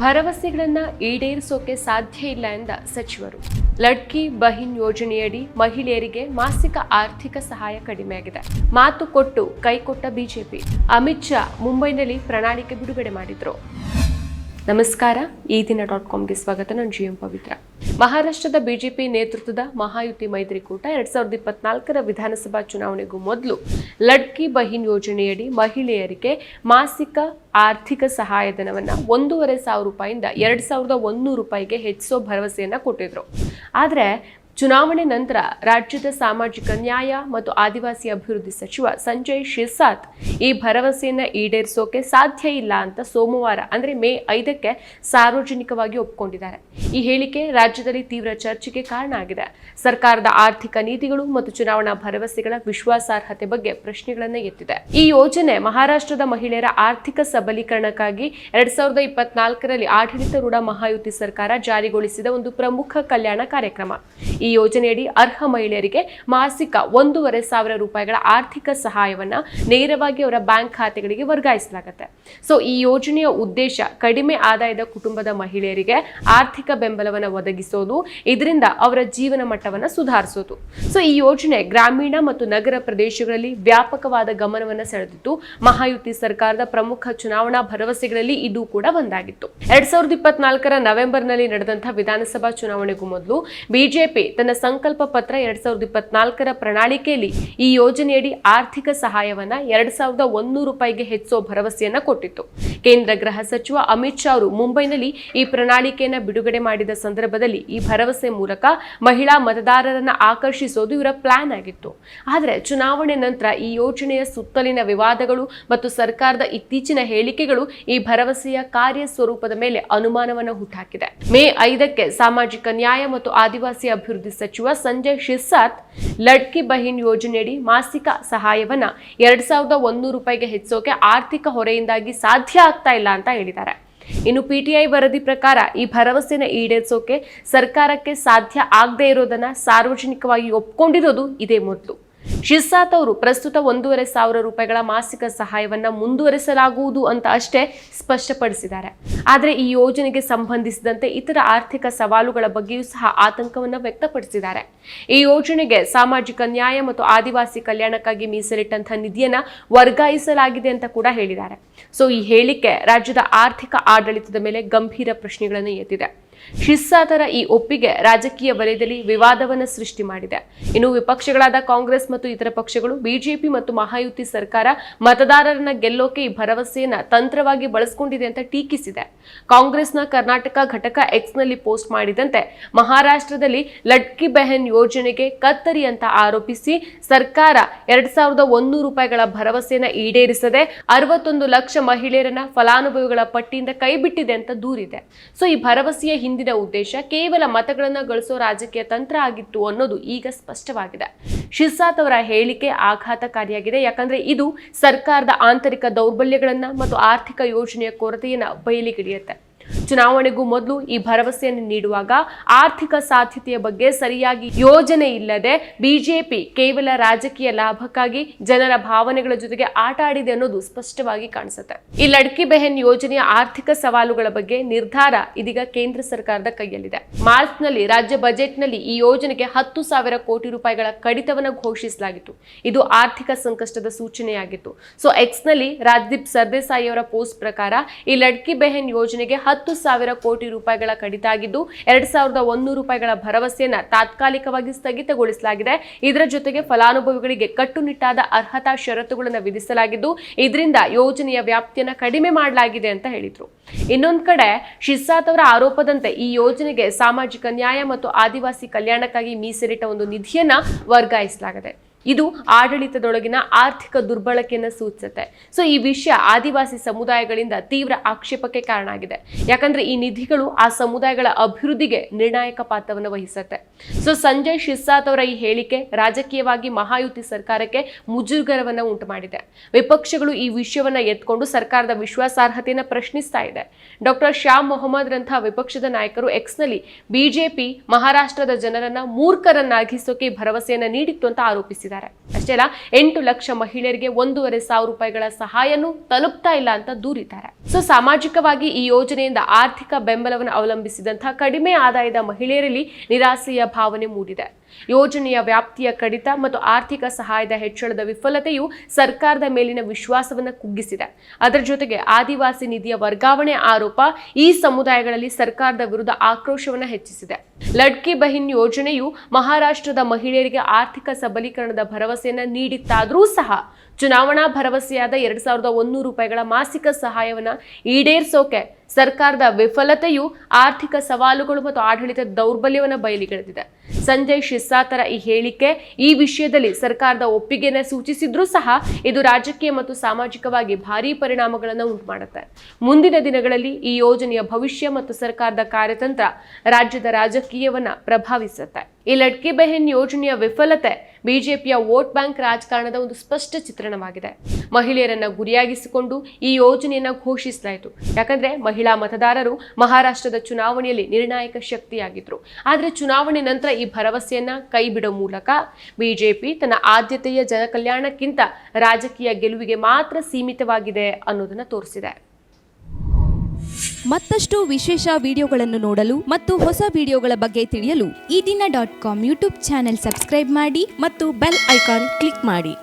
ಭರವಸೆಗಳನ್ನ ಈಡೇರಿಸೋಕೆ ಸಾಧ್ಯ ಇಲ್ಲ ಎಂದ ಸಚಿವರು. ಲಡ್ಕಿ ಬಹಿನ್ ಯೋಜನೆಯಡಿ ಮಹಿಳೆಯರಿಗೆ ಮಾಸಿಕ ಆರ್ಥಿಕ ಸಹಾಯ ಕಡಿಮೆಯಾಗಿದೆ. ಮಾತು ಕೊಟ್ಟು ಕೈಕೊಟ್ಟ ಬಿಜೆಪಿ. ಅಮಿತ್ ಶಾ ಮುಂಬೈನಲ್ಲಿ ಪ್ರಣಾಳಿಕೆ ಬಿಡುಗಡೆ ಮಾಡಿದ್ರು. ನಮಸ್ಕಾರ, ಈ ದಿನ .comಗೆ ಸ್ವಾಗತ. ನಾನು GM ಪವಿತ್ರ. ಮಹಾರಾಷ್ಟ್ರದ ಬಿಜೆಪಿ ನೇತೃತ್ವದ ಮಹಾಯುತಿ ಮೈತ್ರಿಕೂಟ 2024ರ ವಿಧಾನಸಭಾ ಚುನಾವಣೆಗೂ ಮೊದಲು ಲಡ್ಕಿ ಬಹಿನ್ ಯೋಜನೆಯಡಿ ಮಹಿಳೆಯರಿಗೆ ಮಾಸಿಕ ಆರ್ಥಿಕ ಸಹಾಯಧನವನ್ನು ₹1,500 ₹2,100 ಹೆಚ್ಚಿಸೋ ಭರವಸೆಯನ್ನ ಕೊಟ್ಟಿದ್ರು. ಆದರೆ ಚುನಾವಣೆ ನಂತರ ರಾಜ್ಯದ ಸಾಮಾಜಿಕ ನ್ಯಾಯ ಮತ್ತು ಆದಿವಾಸಿ ಅಭಿವೃದ್ಧಿ ಸಚಿವ ಸಂಜಯ್ ಶಿರ್ಸಾಟ್ ಈ ಭರವಸೆಯನ್ನ ಈಡೇರಿಸೋಕೆ ಸಾಧ್ಯ ಇಲ್ಲ ಅಂತ ಸೋಮವಾರ ಅಂದ್ರೆ ಮೇ 5ಕ್ಕೆ ಸಾರ್ವಜನಿಕವಾಗಿ ಒಪ್ಪಿಕೊಂಡಿದ್ದಾರೆ. ಈ ಹೇಳಿಕೆ ರಾಜ್ಯದಲ್ಲಿ ತೀವ್ರ ಚರ್ಚೆಗೆ ಕಾರಣ ಆಗಿದೆ. ಸರ್ಕಾರದ ಆರ್ಥಿಕ ನೀತಿಗಳು ಮತ್ತು ಚುನಾವಣಾ ಭರವಸೆಗಳ ವಿಶ್ವಾಸಾರ್ಹತೆ ಬಗ್ಗೆ ಪ್ರಶ್ನೆಗಳನ್ನ ಎತ್ತಿದೆ. ಈ ಯೋಜನೆ ಮಹಾರಾಷ್ಟ್ರದ ಮಹಿಳೆಯರ ಆರ್ಥಿಕ ಸಬಲೀಕರಣಕ್ಕಾಗಿ 2024ರಲ್ಲಿ ಆಡಳಿತಾರೂಢ ಮಹಾಯುತಿ ಸರ್ಕಾರ ಜಾರಿಗೊಳಿಸಿದ ಒಂದು ಪ್ರಮುಖ ಕಲ್ಯಾಣ ಕಾರ್ಯಕ್ರಮ. ಈ ಯೋಜನೆಯಡಿ ಅರ್ಹ ಮಹಿಳೆಯರಿಗೆ ಮಾಸಿಕ ₹1,500 ಆರ್ಥಿಕ ಸಹಾಯವನ್ನ ನೇರವಾಗಿ ಅವರ ಬ್ಯಾಂಕ್ ಖಾತೆಗಳಿಗೆ ವರ್ಗಾಯಿಸಲಾಗುತ್ತೆ. ಈ ಯೋಜನೆಯ ಉದ್ದೇಶ ಕಡಿಮೆ ಆದಾಯದ ಕುಟುಂಬದ ಮಹಿಳೆಯರಿಗೆ ಆರ್ಥಿಕ ಬೆಂಬಲವನ್ನು ಒದಗಿಸೋದು, ಇದರಿಂದ ಅವರ ಜೀವನ ಮಟ್ಟವನ್ನು ಸುಧಾರಿಸೋದು. ಈ ಯೋಜನೆ ಗ್ರಾಮೀಣ ಮತ್ತು ನಗರ ಪ್ರದೇಶಗಳಲ್ಲಿ ವ್ಯಾಪಕವಾದ ಗಮನವನ್ನು ಸೆಳೆದಿತ್ತು. ಮಹಾಯುತಿ ಸರ್ಕಾರದ ಪ್ರಮುಖ ಚುನಾವಣಾ ಭರವಸೆಗಳಲ್ಲಿ ಇದು ಕೂಡ ಒಂದಾಗಿತ್ತು. 2024ರ ನವೆಂಬರ್ನಲ್ಲಿ ನಡೆದಂತಹ ವಿಧಾನಸಭಾ ಚುನಾವಣೆಗೂ ಮೊದಲು ಬಿಜೆಪಿ ತನ್ನ ಸಂಕಲ್ಪ ಪತ್ರ 2024ರ ಪ್ರಣಾಳಿಕೆಯಲ್ಲಿ ಈ ಯೋಜನೆಯಡಿ ಆರ್ಥಿಕ ಸಹಾಯವನ್ನ ₹2,100 ಹೆಚ್ಚಿಸೋ ಭರವಸೆಯನ್ನ ಕೊಟ್ಟಿತ್ತು. ಕೇಂದ್ರ ಗೃಹ ಸಚಿವ ಅಮಿತ್ ಶಾ ಅವರು ಮುಂಬೈನಲ್ಲಿ ಈ ಪ್ರಣಾಳಿಕೆಯನ್ನ ಬಿಡುಗಡೆ ಮಾಡಿದ ಸಂದರ್ಭದಲ್ಲಿ ಈ ಭರವಸೆ ಮೂಲಕ ಮಹಿಳಾ ಮತದಾರರನ್ನ ಆಕರ್ಷಿಸೋದು ಇವರ ಪ್ಲಾನ್ ಆಗಿತ್ತು. ಆದರೆ ಚುನಾವಣೆ ನಂತರ ಈ ಯೋಜನೆಯ ಸುತ್ತಲಿನ ವಿವಾದಗಳು ಮತ್ತು ಸರ್ಕಾರದ ಇತ್ತೀಚಿನ ಹೇಳಿಕೆಗಳು ಈ ಭರವಸೆಯ ಕಾರ್ಯ ಸ್ವರೂಪದ ಮೇಲೆ ಅನುಮಾನವನ್ನು ಹುಟ್ಟುಹಾಕಿದೆ. ಮೇ 5ಕ್ಕೆ ಸಾಮಾಜಿಕ ನ್ಯಾಯ ಮತ್ತು ಆದಿವಾಸಿ ಅಭಿವೃದ್ಧಿ ಸಚಿವ ಸಂಜಯ್ ಶಿರ್ಸಾಟ್ ಲಡ್ಕಿ ಬಹಿನ್ ಯೋಜನೆಯಡಿ ಮಾಸಿಕ ಸಹಾಯವನ್ನ ₹2,100 ಹೆಚ್ಚಿಸೋಕೆ ಆರ್ಥಿಕ ಹೊರೆಯಿಂದಾಗಿ ಸಾಧ್ಯ ಆಗ್ತಾ ಇಲ್ಲ ಅಂತ ಹೇಳಿದ್ದಾರೆ. ಇನ್ನು PTI ವರದಿ ಪ್ರಕಾರ ಈ ಭರವಸೆನ ಈಡೇರಿಸೋಕೆ ಸರ್ಕಾರಕ್ಕೆ ಸಾಧ್ಯ ಆಗದೇ ಇರೋದನ್ನ ಸಾರ್ವಜನಿಕವಾಗಿ ಒಪ್ಕೊಂಡಿರೋದು ಇದೇ ಮೊದಲು. ಶಿರ್ಸಾಟ್ ಅವರು ಪ್ರಸ್ತುತ ₹1,500 ಮಾಸಿಕ ಸಹಾಯವನ್ನ ಮುಂದುವರೆಸಲಾಗುವುದು ಅಂತ ಅಷ್ಟೇ ಸ್ಪಷ್ಟಪಡಿಸಿದ್ದಾರೆ. ಆದರೆ ಈ ಯೋಜನೆಗೆ ಸಂಬಂಧಿಸಿದಂತೆ ಇತರ ಆರ್ಥಿಕ ಸವಾಲುಗಳ ಬಗ್ಗೆಯೂ ಸಹ ಆತಂಕವನ್ನ ವ್ಯಕ್ತಪಡಿಸಿದ್ದಾರೆ. ಈ ಯೋಜನೆಗೆ ಸಾಮಾಜಿಕ ನ್ಯಾಯ ಮತ್ತು ಆದಿವಾಸಿ ಕಲ್ಯಾಣಕ್ಕಾಗಿ ಮೀಸಲಿಟ್ಟಂತಹ ನಿಧಿಯನ್ನ ವರ್ಗಾಯಿಸಲಾಗಿದೆ ಅಂತ ಕೂಡ ಹೇಳಿದ್ದಾರೆ. ಈ ಹೇಳಿಕೆ ರಾಜ್ಯದ ಆರ್ಥಿಕ ಆಡಳಿತದ ಮೇಲೆ ಗಂಭೀರ ಪ್ರಶ್ನೆಗಳನ್ನು ಎತ್ತಿದೆ. ಶಿರ್ಸಾಟರ ಈ ಒಪ್ಪಿಗೆ ರಾಜಕೀಯ ವಲಯದಲ್ಲಿ ವಿವಾದವನ್ನು ಸೃಷ್ಟಿ ಮಾಡಿದೆ. ಇನ್ನು ವಿಪಕ್ಷಗಳಾದ ಕಾಂಗ್ರೆಸ್ ಮತ್ತು ಇತರ ಪಕ್ಷಗಳು ಬಿಜೆಪಿ ಮತ್ತು ಮಹಾಯುತಿ ಸರ್ಕಾರ ಮತದಾರರನ್ನ ಗೆಲ್ಲೋಕೆ ಈ ಭರವಸೆಯನ್ನ ತಂತ್ರವಾಗಿ ಬಳಸಿಕೊಂಡಿದೆ ಅಂತ ಟೀಕಿಸಿದೆ. ಕಾಂಗ್ರೆಸ್ನ ಕರ್ನಾಟಕ ಘಟಕ ಎಕ್ಸ್ನಲ್ಲಿ ಪೋಸ್ಟ್ ಮಾಡಿದಂತೆ ಮಹಾರಾಷ್ಟ್ರದಲ್ಲಿ ಲಡ್ಕಿ ಬೆಹನ್ ಯೋಜನೆಗೆ ಕತ್ತರಿ ಅಂತ ಆರೋಪಿಸಿ ಸರ್ಕಾರ ₹2,100 ಭರವಸೆಯನ್ನ ಈಡೇರಿಸದೆ 61 ಲಕ್ಷ ಮಹಿಳೆಯರನ್ನ ಫಲಾನುಭವಿಗಳ ಪಟ್ಟಿಯಿಂದ ಕೈಬಿಟ್ಟಿದೆ ಅಂತ ದೂರಿದೆ. ಈ ಭರವಸೆಯ ಹಿಂದಿನ ಉದ್ದೇಶ ಕೇವಲ ಮತಗಳನ್ನ ಗಳಿಸೋ ರಾಜಕೀಯ ತಂತ್ರ ಆಗಿತ್ತು ಅನ್ನೋದು ಈಗ ಸ್ಪಷ್ಟವಾಗಿದೆ. ಶಿರ್ಸಾಟ್ ಅವರ ಹೇಳಿಕೆ ಆಘಾತಕಾರಿಯಾಗಿದೆ. ಯಾಕಂದ್ರೆ ಇದು ಸರ್ಕಾರದ ಆಂತರಿಕ ದೌರ್ಬಲ್ಯಗಳನ್ನ ಮತ್ತು ಆರ್ಥಿಕ ಯೋಜನೆಯ ಕೊರತೆಯನ್ನ ಬಯಲಿಗಿಳಿಯುತ್ತೆ. ಚುನಾವಣೆಗೂ ಮೊದಲು ಈ ಭರವಸೆಯನ್ನು ನೀಡುವಾಗ ಆರ್ಥಿಕ ಸಾಧ್ಯತೆಯ ಬಗ್ಗೆ ಸರಿಯಾಗಿ ಯೋಜನೆ ಇಲ್ಲದೆ ಬಿಜೆಪಿ ಕೇವಲ ರಾಜಕೀಯ ಲಾಭಕ್ಕಾಗಿ ಜನರ ಭಾವನೆಗಳ ಜೊತೆಗೆ ಆಟ ಆಡಿದೆ ಅನ್ನೋದು ಸ್ಪಷ್ಟವಾಗಿ ಕಾಣಿಸುತ್ತೆ. ಈ ಲಡ್ಕಿ ಬೆಹನ್ ಯೋಜನೆಯ ಆರ್ಥಿಕ ಸವಾಲುಗಳ ಬಗ್ಗೆ ನಿರ್ಧಾರ ಇದೀಗ ಕೇಂದ್ರ ಸರ್ಕಾರದ ಕೈಯಲ್ಲಿದೆ. ಮಾರ್ಚ್ನಲ್ಲಿ ರಾಜ್ಯ ಬಜೆಟ್ನಲ್ಲಿ ಈ ಯೋಜನೆಗೆ ₹10,000 ಕೋಟಿ ಕಡಿತವನ್ನು ಘೋಷಿಸಲಾಗಿತ್ತು. ಇದು ಆರ್ಥಿಕ ಸಂಕಷ್ಟದ ಸೂಚನೆಯಾಗಿತ್ತು. ಎಕ್ಸ್ನಲ್ಲಿ ರಾಜ್ದೀಪ್ ಸರ್ದೇಸಾಯಿ ಅವರ ಪೋಸ್ಟ್ ಪ್ರಕಾರ ಈ ಲಡ್ಕಿ ಬೆಹನ್ ಯೋಜನೆಗೆ ₹10,000 ಕೋಟಿ ಕಡಿತ ಆಗಿದ್ದು ₹2,100 ಭರವಸೆಯನ್ನ ತಾತ್ಕಾಲಿಕವಾಗಿ ಸ್ಥಗಿತಗೊಳಿಸಲಾಗಿದೆ. ಇದರ ಜೊತೆಗೆ ಫಲಾನುಭವಿಗಳಿಗೆ ಕಟ್ಟುನಿಟ್ಟಾದ ಅರ್ಹತಾ ಷರತ್ತುಗಳನ್ನು ವಿಧಿಸಲಾಗಿದ್ದು ಇದರಿಂದ ಯೋಜನೆಯ ವ್ಯಾಪ್ತಿಯನ್ನು ಕಡಿಮೆ ಮಾಡಲಾಗಿದೆ ಅಂತ ಹೇಳಿದ್ರು. ಇನ್ನೊಂದು ಕಡೆ ಶಿರ್ಸಾಟ್ ಅವರ ಆರೋಪದಂತೆ ಈ ಯೋಜನೆಗೆ ಸಾಮಾಜಿಕ ನ್ಯಾಯ ಮತ್ತು ಆದಿವಾಸಿ ಕಲ್ಯಾಣಕ್ಕಾಗಿ ಮೀಸಲಿಟ್ಟ ಒಂದು ನಿಧಿಯನ್ನ ವರ್ಗಾಯಿಸಲಾಗಿದೆ. ಇದು ಆಡಳಿತದೊಳಗಿನ ಆರ್ಥಿಕ ದುರ್ಬಳಕೆಯನ್ನು ಸೂಚಿಸುತ್ತೆ. ಈ ವಿಷಯ ಆದಿವಾಸಿ ಸಮುದಾಯಗಳಿಂದ ತೀವ್ರ ಆಕ್ಷೇಪಕ್ಕೆ ಕಾರಣ ಆಗಿದೆ. ಯಾಕಂದ್ರೆ ಈ ನಿಧಿಗಳು ಆ ಸಮುದಾಯಗಳ ಅಭಿವೃದ್ಧಿಗೆ ನಿರ್ಣಾಯಕ ಪಾತ್ರವನ್ನು ವಹಿಸುತ್ತೆ. ಸಂಜಯ್ ಶಿರ್ಸಾಟ್ ಅವರ ಈ ಹೇಳಿಕೆ ರಾಜಕೀಯವಾಗಿ ಮಹಾಯುತಿ ಸರ್ಕಾರಕ್ಕೆ ಮುಜುಗರವನ್ನ ಉಂಟು ಮಾಡಿದೆ. ವಿಪಕ್ಷಗಳು ಈ ವಿಷಯವನ್ನ ಎತ್ಕೊಂಡು ಸರ್ಕಾರದ ವಿಶ್ವಾಸಾರ್ಹತೆಯನ್ನು ಪ್ರಶ್ನಿಸ್ತಾ ಇದೆ. ಡಾಕ್ಟರ್ ಶಾ ಮೊಹಮ್ಮದ್ ರಂತಹ ವಿಪಕ್ಷದ ನಾಯಕರು ಎಕ್ಸ್ನಲ್ಲಿ ಬಿಜೆಪಿ ಮಹಾರಾಷ್ಟ್ರದ ಜನರನ್ನ ಮೂರ್ಖರನ್ನಾಗಿಸೋಕೆ ಭರವಸೆಯನ್ನ ನೀಡಿತ್ತು ಅಂತ ಆರೋಪಿಸಿದ್ದಾರೆ. ಆರೋಪಿಸಿದ್ದಾರೆ. ಅಷ್ಟೇ ಅಲ್ಲ, 8 ಲಕ್ಷ ಮಹಿಳೆಯರಿಗೆ 1,500 ರೂಪಾಯಿಗಳ ಸಹಾಯನೂ ತಲುಪ್ತಾ ಇಲ್ಲ ಅಂತ ದೂರಿದ್ದಾರೆ. ಸಾಮಾಜಿಕವಾಗಿ ಈ ಯೋಜನೆಯಿಂದ ಆರ್ಥಿಕ ಬೆಂಬಲವನ್ನು ಅವಲಂಬಿಸಿದಂತಹ ಕಡಿಮೆ ಆದಾಯದ ಮಹಿಳೆಯರಲ್ಲಿ ನಿರಾಸೆಯ ಭಾವನೆ ಮೂಡಿದೆ. ಯೋಜನೆಯ ವ್ಯಾಪ್ತಿಯ ಕಡಿತ ಮತ್ತು ಆರ್ಥಿಕ ಸಹಾಯದ ಹೆಚ್ಚಳದ ವಿಫಲತೆಯು ಸರ್ಕಾರದ ಮೇಲಿನ ವಿಶ್ವಾಸವನ್ನು ಕುಗ್ಗಿಸಿದೆ. ಅದರ ಜೊತೆಗೆ ಆದಿವಾಸಿ ನಿಧಿಯ ವರ್ಗಾವಣೆ ಆರೋಪ ಈ ಸಮುದಾಯಗಳಲ್ಲಿ ಸರ್ಕಾರದ ವಿರುದ್ಧ ಆಕ್ರೋಶವನ್ನು ಹೆಚ್ಚಿಸಿದೆ. ಲಡ್ಕಿ ಬಹಿನ್ ಯೋಜನೆಯು ಮಹಾರಾಷ್ಟ್ರದ ಮಹಿಳೆಯರಿಗೆ ಆರ್ಥಿಕ ಸಬಲೀಕರಣದ ಭರವಸೆಯನ್ನ ನೀಡಿತ್ತಾದರೂ ಸಹ ಚುನಾವಣಾ ಭರವಸೆಯಾದ 2,100 ರೂಪಾಯಿಗಳ ಮಾಸಿಕ ಸಹಾಯವನ್ನ ಈಡೇರಿಸೋಕೆ ಸರ್ಕಾರದ ವಿಫಲತೆಯು ಆರ್ಥಿಕ ಸವಾಲುಗಳು ಮತ್ತು ಆಡಳಿತದ ದೌರ್ಬಲ್ಯವನ್ನು ಬಯಲಿಗೆಳೆದಿದೆ. ಸಂಜಯ್ ಶಿರ್ಸಾತರ ಈ ಹೇಳಿಕೆ ಈ ವಿಷಯದಲ್ಲಿ ಸರ್ಕಾರದ ಒಪ್ಪಿಗೆಯನ್ನು ಸೂಚಿಸಿದ್ರೂ ಸಹ ಇದು ರಾಜಕೀಯ ಮತ್ತು ಸಾಮಾಜಿಕವಾಗಿ ಭಾರೀ ಪರಿಣಾಮಗಳನ್ನು ಉಂಟುಮಾಡುತ್ತೆ. ಮುಂದಿನ ದಿನಗಳಲ್ಲಿ ಈ ಯೋಜನೆಯ ಭವಿಷ್ಯ ಮತ್ತು ಸರ್ಕಾರದ ಕಾರ್ಯತಂತ್ರ ರಾಜ್ಯದ ರಾಜಕೀಯವನ್ನ ಪ್ರಭಾವಿಸುತ್ತೆ. ಈ ಲಡ್ಕಿ ಬೆಹನ್ ಯೋಜನೆಯ ವಿಫಲತೆ ಬಿಜೆಪಿಯ ವೋಟ್ ಬ್ಯಾಂಕ್ ರಾಜಕಾರಣದ ಒಂದು ಸ್ಪಷ್ಟ ಚಿತ್ರಣವಾಗಿದೆ. ಮಹಿಳೆಯರನ್ನ ಗುರಿಯಾಗಿಸಿಕೊಂಡು ಈ ಯೋಜನೆಯನ್ನ ಘೋಷಿಸಲಾಯಿತು. ಯಾಕಂದ್ರೆ ಮಹಿಳಾ ಮತದಾರರು ಮಹಾರಾಷ್ಟ್ರದ ಚುನಾವಣೆಯಲ್ಲಿ ನಿರ್ಣಾಯಕ ಶಕ್ತಿಯಾಗಿದ್ರು. ಆದರೆ ಚುನಾವಣೆ ನಂತರ ಈ ಭರವಸೆಯನ್ನ ಕೈ ಬಿಡೋ ಮೂಲಕ ಬಿಜೆಪಿ ತನ್ನ ಆದ್ಯತೆಯ ಜನಕಲ್ಯಾಣಕ್ಕಿಂತ ರಾಜಕೀಯ ಗೆಲುವಿಗೆ ಮಾತ್ರ ಸೀಮಿತವಾಗಿದೆ ಅನ್ನೋದನ್ನ ತೋರಿಸಿದೆ. ಮತ್ತಷ್ಟು ವಿಶೇಷ ವಿಡಿಯೋಗಳನ್ನು ನೋಡಲು ಮತ್ತು ಹೊಸ ವಿಡಿಯೋಗಳ ಬಗ್ಗೆ ತಿಳಿಯಲು ಈ ದಿನ .com ಯೂಟ್ಯೂಬ್ ಚಾನೆಲ್ ಸಬ್ಸ್ಕ್ರೈಬ್ ಮಾಡಿ ಮತ್ತು ಬೆಲ್ ಐಕಾನ್ ಕ್ಲಿಕ್ ಮಾಡಿ.